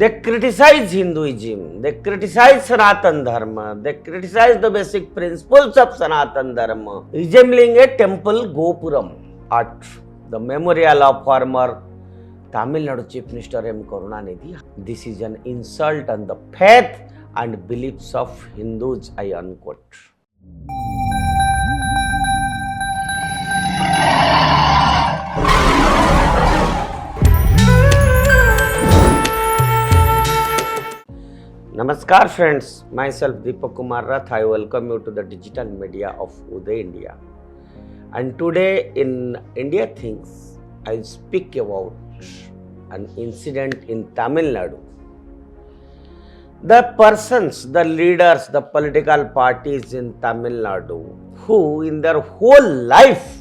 They criticize Hinduism, they criticize Sanatan Dharma, they criticize the basic principles of Sanatan Dharma, resembling a temple Gopuram at the memorial of former Tamil Nadu Chief Minister M. Karunanidhi. This is an insult on the faith and beliefs of Hindus, I unquote. Namaskar friends, myself Deepak Kumar Rath. I welcome you to the digital media of Uday India. And today in India Things, I speak about an incident in Tamil Nadu. The persons, the leaders, the political parties in Tamil Nadu who in their whole life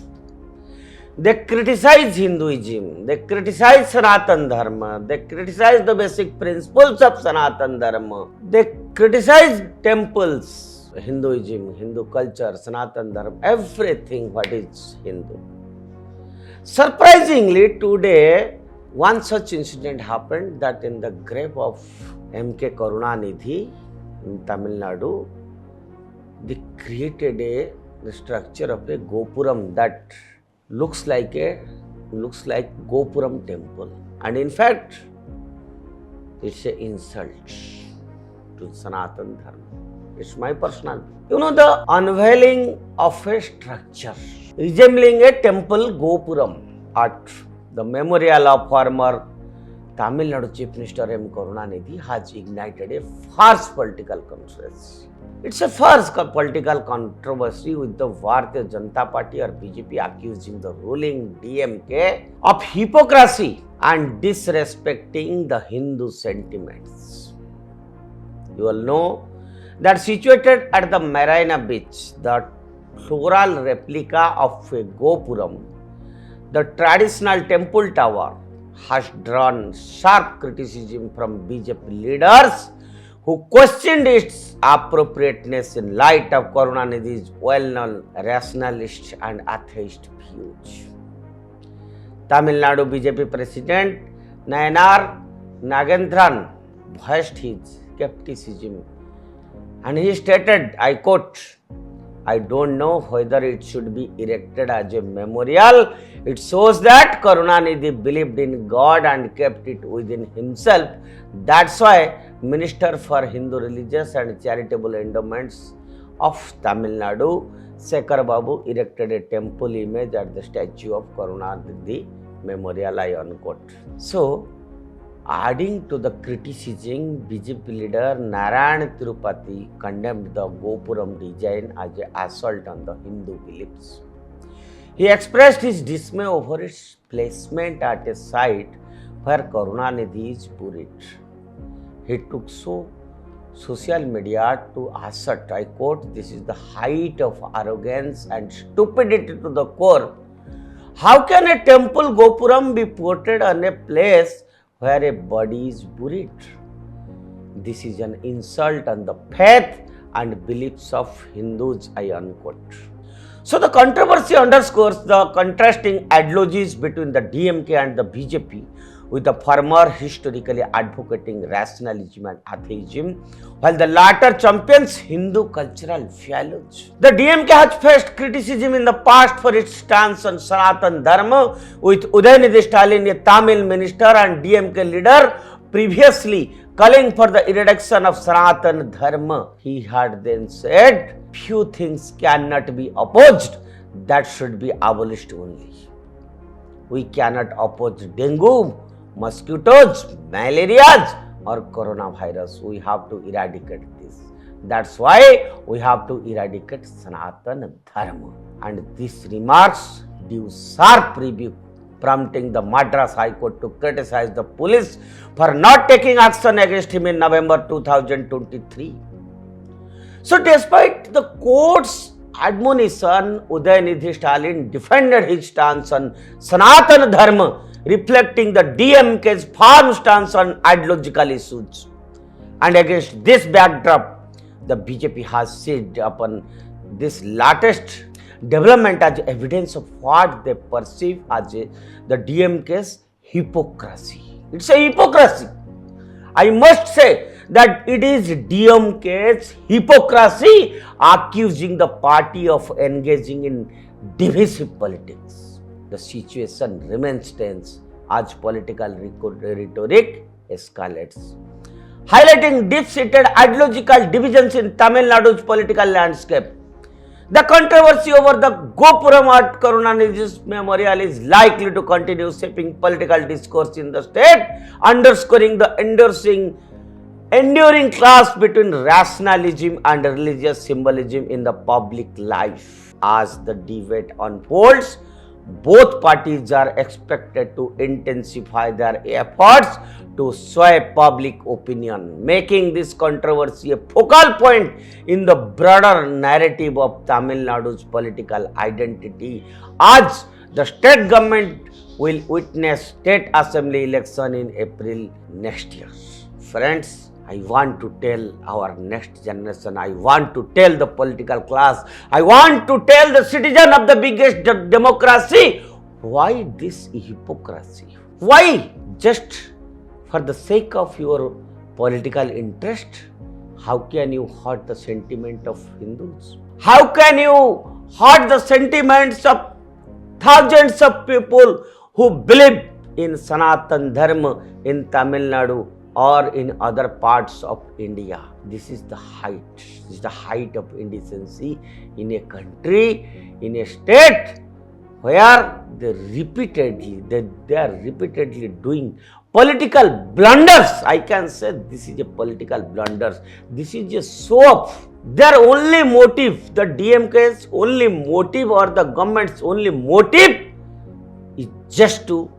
they criticize Hinduism, they criticize Sanatan Dharma, they criticize the basic principles of Sanatan Dharma, they criticize temples, Hinduism, Hindu culture, Sanatan Dharma, everything what is Hindu. Surprisingly, today one such incident happened that in the grave of M.K. Karunanidhi in Tamil Nadu, they created the structure of a Gopuram that looks like Gopuram temple, and in fact it's an insult to Sanatan Dharma. It's my personal view. The unveiling of a structure resembling a temple Gopuram at the memorial of former Tamil Nadu Chief Minister M. Karunanidhi has ignited a fierce political controversy. It's a fierce political controversy with the Bharatiya Janata Party or BJP accusing the ruling DMK of hypocrisy and disrespecting the Hindu sentiments. You all know that situated at the Marina Beach, the floral replica of a Gopuram, the traditional temple tower, has drawn sharp criticism from BJP leaders who questioned its appropriateness in light of Karunanidhi's well-known rationalist and atheist views. Tamil Nadu BJP President Nayanar Nagendran voiced his skepticism and he stated, I quote, I don't know whether it should be erected as a memorial. It shows that Karunanidhi believed in God and kept it within himself. That's why Minister for Hindu Religious and Charitable Endowments of Tamil Nadu, Shekhar Babu, erected a temple image at the statue of Karunanidhi Memorial, I unquote. So, adding to the criticism, BJP leader Narayan Tirupati condemned the Gopuram design as an assault on the Hindu beliefs. He expressed his dismay over its placement at a site where Karunanidhi is buried. He took social media to assert, I quote, this is the height of arrogance and stupidity to the core. How can a temple Gopuram be put on a place where a body is buried? This is an insult on the faith and beliefs of Hindus, I unquote. So the controversy underscores the contrasting ideologies between the DMK and the BJP, with the former historically advocating rationalism and atheism, while the latter champions Hindu cultural values. The DMK has faced criticism in the past for its stance on Sanatan Dharma, with Udayanidhi Stalin, a Tamil minister and DMK leader, previously calling for the eradication of Sanatan Dharma. He had then said, few things cannot be opposed, that should be abolished only. We cannot oppose dengue, mosquitoes, malaria or coronavirus. We have to eradicate this. That's why we have to eradicate Sanatan Dharma. And these remarks drew sharp rebuke, prompting the Madras High Court to criticize the police for not taking action against him in November 2023. So despite the court's admonition, Udayanidhi Stalin defended his stance on Sanatan Dharma, reflecting the DMK's firm stance on ideological issues. And against this backdrop, the BJP has seized upon this latest development as evidence of what they perceive as the DMK's hypocrisy. It's a hypocrisy. I must say that it is DMK's hypocrisy accusing the party of engaging in divisive politics. The situation remains tense as political rhetoric escalates, highlighting deep-seated ideological divisions in Tamil Nadu's political landscape. The controversy over the Gopuram at Karunanidhi's memorial is likely to continue shaping political discourse in the state, underscoring the enduring clash between rationalism and religious symbolism in the public life. As the debate unfolds, both parties are expected to intensify their efforts to sway public opinion, making this controversy a focal point in the broader narrative of Tamil Nadu's political identity, as the state government will witness state assembly election in April next year. Friends, I want to tell our next generation, I want to tell the political class, I want to tell the citizen of the biggest democracy, why this hypocrisy? Why? Just for the sake of your political interest? How can you hurt the sentiment of Hindus? How can you hurt the sentiments of thousands of people who believe in Sanatan Dharma in Tamil Nadu or in other parts of India? This is the height. This is the height of indecency in a country, in a state where they are repeatedly doing political blunders. I can say this is a political blunders. This is a show-off. Their only motive, the DMK's only motive or the government's only motive is just to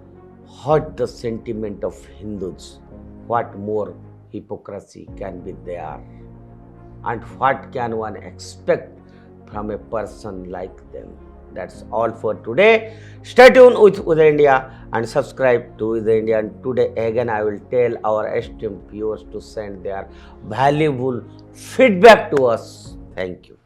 hurt the sentiment of Hindus. What more hypocrisy can be there? And what can one expect from a person like them? That's all for today. Stay tuned with Uday India and subscribe to Uday India. And today again I will tell our esteemed viewers to send their valuable feedback to us. Thank you.